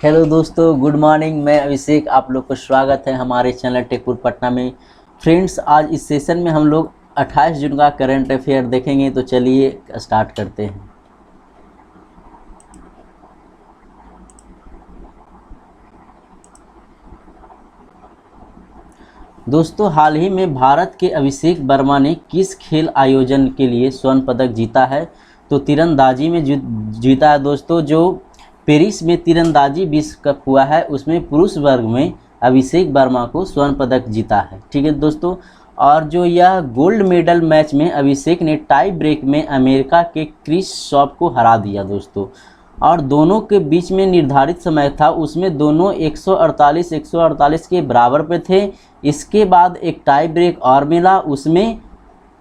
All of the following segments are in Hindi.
हेलो दोस्तों, गुड मॉर्निंग। मैं अभिषेक, आप लोग को स्वागत है हमारे चैनल टेकपुर पटना में। फ्रेंड्स, आज इस सेशन में हम लोग 28 जून का करंट अफेयर देखेंगे, तो चलिए स्टार्ट करते हैं। दोस्तों, हाल ही में भारत के अभिषेक वर्मा ने किस खेल आयोजन के लिए स्वर्ण पदक जीता है? तो तीरंदाजी में जीता है दोस्तों। जो पेरिस में तीरंदाजी विश्व कप हुआ है, उसमें पुरुष वर्ग में अभिषेक वर्मा को स्वर्ण पदक जीता है। ठीक है दोस्तों। और जो यह गोल्ड मेडल मैच में अभिषेक ने टाई ब्रेक में अमेरिका के क्रिस शॉप को हरा दिया दोस्तों। और दोनों के बीच में निर्धारित समय था, उसमें दोनों 148 के बराबर पे थे। इसके बाद एक टाई ब्रेक और मिला, उसमें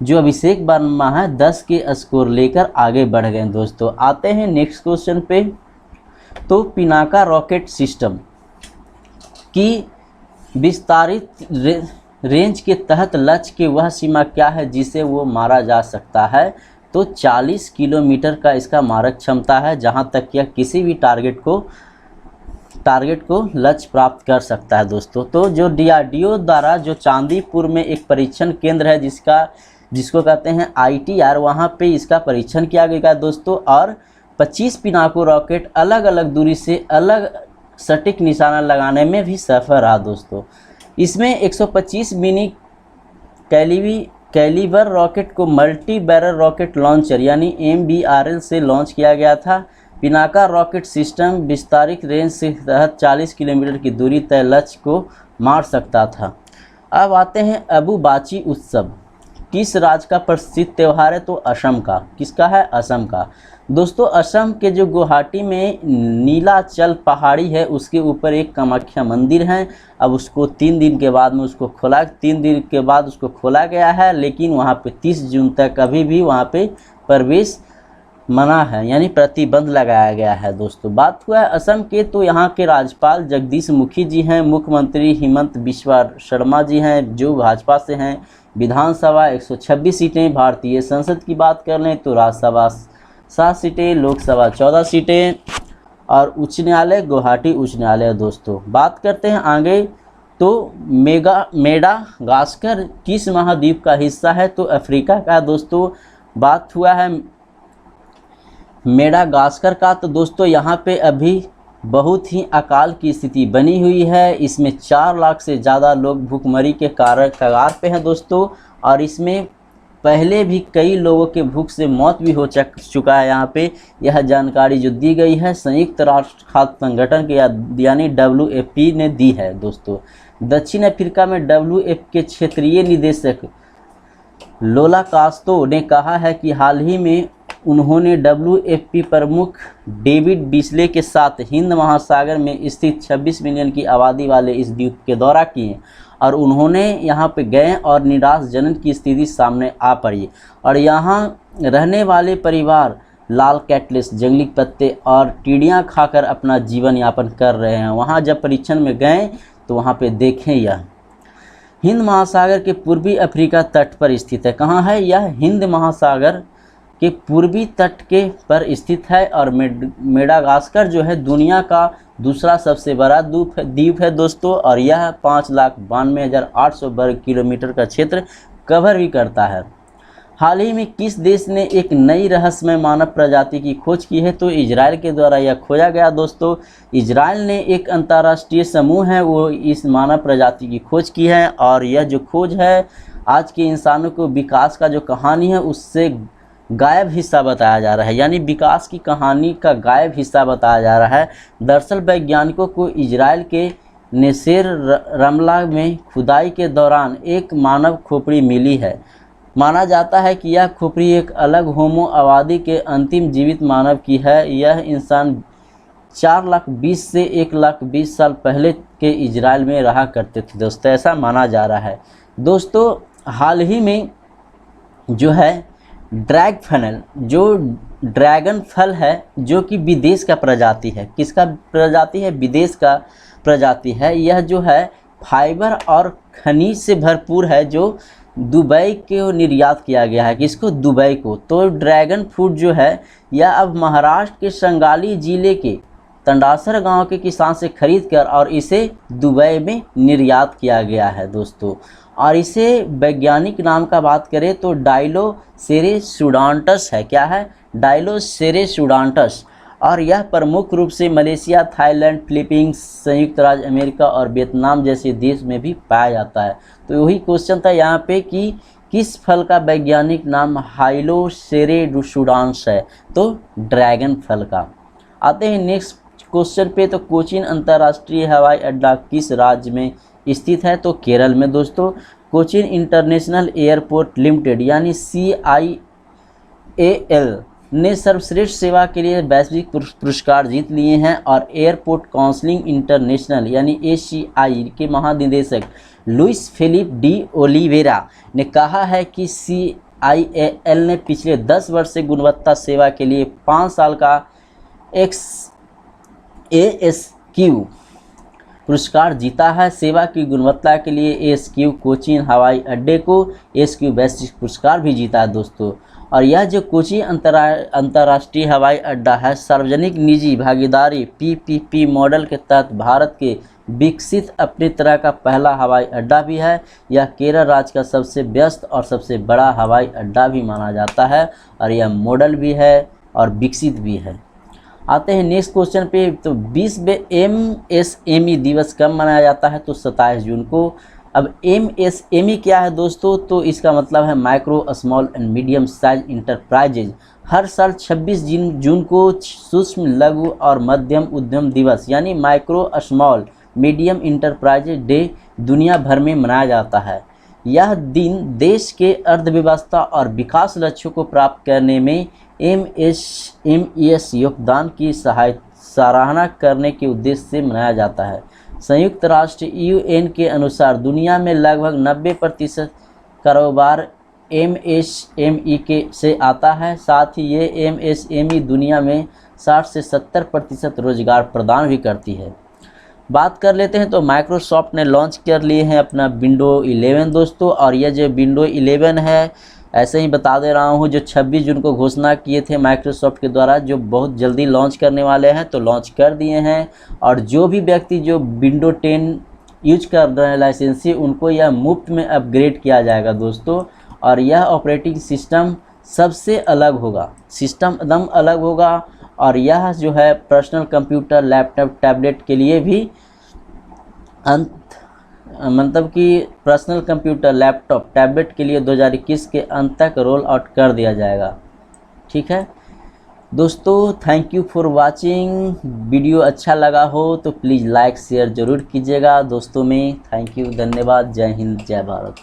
जो अभिषेक वर्मा है 10 के स्कोर लेकर आगे बढ़ गए दोस्तों। आते हैं नेक्स्ट क्वेश्चन पे। तो पिनाका रॉकेट सिस्टम की विस्तारित रेंज के तहत लक्ष्य की वह सीमा क्या है जिसे वो मारा जा सकता है? तो 40 किलोमीटर का इसका मारक क्षमता है, जहां तक यह किसी भी टारगेट को लक्ष्य प्राप्त कर सकता है दोस्तों। तो जो DRDO द्वारा जो चांदीपुर में एक परीक्षण केंद्र है जिसको कहते हैं ITR, वहां पे इसका परीक्षण किया गया दोस्तों। और 25 पिनाको रॉकेट अलग अलग दूरी से अलग सटीक निशाना लगाने में भी सफल रहा दोस्तों। इसमें 125 मिनी कैलिबर रॉकेट को मल्टी बैरल रॉकेट लॉन्चर यानी MBRL से लॉन्च किया गया था। पिनाका रॉकेट सिस्टम विस्तारित रेंज के तहत 40 किलोमीटर की दूरी तय लक्ष्य को मार सकता था। अब आते हैं अबु बाची उत्सव किस राज्य का प्रसिद्ध त्यौहार है? तो असम का। किसका है? असम का दोस्तों। असम के जो गुवाहाटी में नीलाचल पहाड़ी है, उसके ऊपर एक कामाख्या मंदिर है। अब उसको 3 दिन के बाद उसको खोला गया है, लेकिन वहाँ पे 30 जून तक अभी भी वहाँ पे प्रवेश मना है, यानी प्रतिबंध लगाया गया है दोस्तों। बात हुआ है असम के, तो यहाँ के राज्यपाल जगदीश मुखी जी हैं, मुख्यमंत्री हिमंत बिस्वा शर्मा जी हैं जो भाजपा से हैं। विधानसभा 126 सीटें, भारतीय संसद की बात कर लें तो राज्यसभा 7 सीटें, लोकसभा 14 सीटें और उच्च न्यायालय गुवाहाटी उच्च न्यायालय दोस्तों। बात करते हैं आगे। तो मेडागास्कर किस महाद्वीप का हिस्सा है? तो अफ्रीका का दोस्तों। बात हुआ है मेडागास्कर का, तो दोस्तों यहाँ पे अभी बहुत ही अकाल की स्थिति बनी हुई है। इसमें 4 लाख से ज़्यादा लोग भूखमरी के कगार पे हैं दोस्तों। और इसमें पहले भी कई लोगों के भूख से मौत भी हो चुका है। यहाँ पे यह जानकारी जो दी गई है संयुक्त राष्ट्र खाद्य संगठन के यानी WFP ने दी है दोस्तों। दक्षिण अफ्रीका में WFP के क्षेत्रीय निदेशक लोला कास्तो ने कहा है कि हाल ही में उन्होंने WFP प्रमुख डेविड बिस्ले के साथ हिंद महासागर में स्थित 26 मिलियन की आबादी वाले इस द्वीप के दौरा किए और उन्होंने यहाँ पे गए और निराशजनक की स्थिति सामने आ पड़ी। और यहाँ रहने वाले परिवार लाल कैटलिस, जंगली पत्ते और टिड्डियाँ खाकर अपना जीवन यापन कर रहे हैं। वहाँ जब परीक्षण में गए तो वहाँ पे देखें, यह हिंद महासागर के पूर्वी अफ्रीका तट पर स्थित है। कहाँ है यह? हिंद महासागर के पूर्वी तट के पर स्थित है। और मेडागास्कर जो है दुनिया का दूसरा सबसे बड़ा द्वीप है दोस्तों। और यह 5,92,800 वर्ग किलोमीटर का क्षेत्र कवर भी करता है। हाल ही में किस देश ने एक नई रहस्यमय मानव प्रजाति की खोज की है? तो इजराइल के द्वारा यह खोजा गया दोस्तों। इजराइल ने एक अंतर्राष्ट्रीय समूह है वो इस मानव प्रजाति की खोज की है। और यह जो खोज है आज के इंसानों को विकास का जो कहानी है उससे गायब हिस्सा बताया जा रहा है, यानी विकास की कहानी का गायब हिस्सा बताया जा रहा है। दरअसल वैज्ञानिकों को इजराइल के नेसेर रमला में खुदाई के दौरान एक मानव खोपड़ी मिली है। माना जाता है कि यह खोपड़ी एक अलग होमो आबादी के अंतिम जीवित मानव की है। यह इंसान 4,20,000 से 1,20,000 साल पहले के इजराइल में रहा करते थे दोस्तों, ऐसा माना जा रहा है दोस्तों। हाल ही में जो है ड्रैगन फल है जो कि विदेश का प्रजाति है। किसका प्रजाति है? विदेश का प्रजाति है। यह जो है फाइबर और खनिज से भरपूर है, जो दुबई को निर्यात किया गया है। किसको? दुबई को। तो ड्रैगन फ्रूट जो है यह अब महाराष्ट्र के संगाली जिले के तंडासर गांव के किसान से खरीद कर और इसे दुबई में निर्यात किया गया है दोस्तों। और इसे वैज्ञानिक नाम का बात करें तो डायलोसेरेसुडांटस है। क्या है? डायलोसेरेसुडांटस। और यह प्रमुख रूप से मलेशिया, थाईलैंड, फिलीपींस, संयुक्त राज्य अमेरिका और वियतनाम जैसे देश में भी पाया जाता है। तो वही क्वेश्चन था यहाँ पे कि किस फल का वैज्ञानिक नाम हाइलोसेरेसुडांस है? तो ड्रैगन फल का। आते हैं नेक्स्ट क्वेश्चन पे। तो कोचीन अंतर्राष्ट्रीय हवाई अड्डा किस राज्य में स्थित है? तो केरल में दोस्तों। कोचीन इंटरनेशनल एयरपोर्ट लिमिटेड यानी CIAL ने सर्वश्रेष्ठ सेवा के लिए वैश्विक पुरस्कार जीत लिए हैं। और एयरपोर्ट काउंसिल इंटरनेशनल यानी ACI के महानिदेशक लुइस फिलिप डी ओलिवेरा ने कहा है कि CIAL ने पिछले 10 वर्ष से गुणवत्ता सेवा के लिए 5 साल का ASQ पुरस्कार जीता है। सेवा की गुणवत्ता के लिए ASQ कोचीन हवाई अड्डे को ASQ वैश्विक पुरस्कार भी जीता है दोस्तों। और यह जो कोचीन अंतर्राष्ट्रीय हवाई अड्डा है, सार्वजनिक निजी भागीदारी PPP मॉडल के तहत भारत के विकसित अपनी तरह का पहला हवाई अड्डा भी है। यह केरल राज्य का सबसे व्यस्त और सबसे बड़ा हवाई अड्डा भी माना जाता है। और यह मॉडल भी है और विकसित भी है। आते हैं नेक्स्ट क्वेश्चन पे। तो 20वें MSME दिवस कब मनाया जाता है? तो 27 जून को। अब MSME क्या है दोस्तों? तो इसका मतलब है micro, small and medium size enterprises. हर साल 26 जून को सूक्ष्म, लघु और मध्यम उद्यम दिवस यानी micro, small, medium enterprises day दुनिया भर में मनाया जाता है। यह दिन देश के अर्थव्यवस्था और विकास लक्ष्यों को प्राप्त करने में MSMEs योगदान की सराहना करने के उद्देश्य से मनाया जाता है। संयुक्त राष्ट्र UN के अनुसार दुनिया में लगभग 90% कारोबार MSME के से आता है। साथ ही ये MSME दुनिया में 60 से 70% रोजगार प्रदान भी करती है। बात कर लेते हैं तो माइक्रोसॉफ्ट ने लॉन्च कर लिए हैं अपना विंडो 11 दोस्तों। और यह जो विंडो 11 है, ऐसे ही बता दे रहा हूँ, जो 26 जून को घोषणा किए थे माइक्रोसॉफ्ट के द्वारा, जो बहुत जल्दी लॉन्च करने वाले हैं, तो लॉन्च कर दिए हैं। और जो भी व्यक्ति जो विंडो 10 यूज कर रहे हैं लाइसेंसी, उनको यह मुफ्त में अपग्रेड किया जाएगा दोस्तों। और यह ऑपरेटिंग सिस्टम सबसे अलग होगा, सिस्टम एकदम अलग होगा। और यह जो है पर्सनल कंप्यूटर, लैपटॉप, टैबलेट के लिए भी मतलब कि पर्सनल कंप्यूटर, लैपटॉप, टैबलेट के लिए 2021 के अंत तक रोल आउट कर दिया जाएगा। ठीक है दोस्तों, thank you for watching. Video अच्छा लगा हो तो प्लीज़ लाइक शेयर ज़रूर कीजिएगा दोस्तों में। थैंक यू, धन्यवाद। जय हिंद, जय भारत।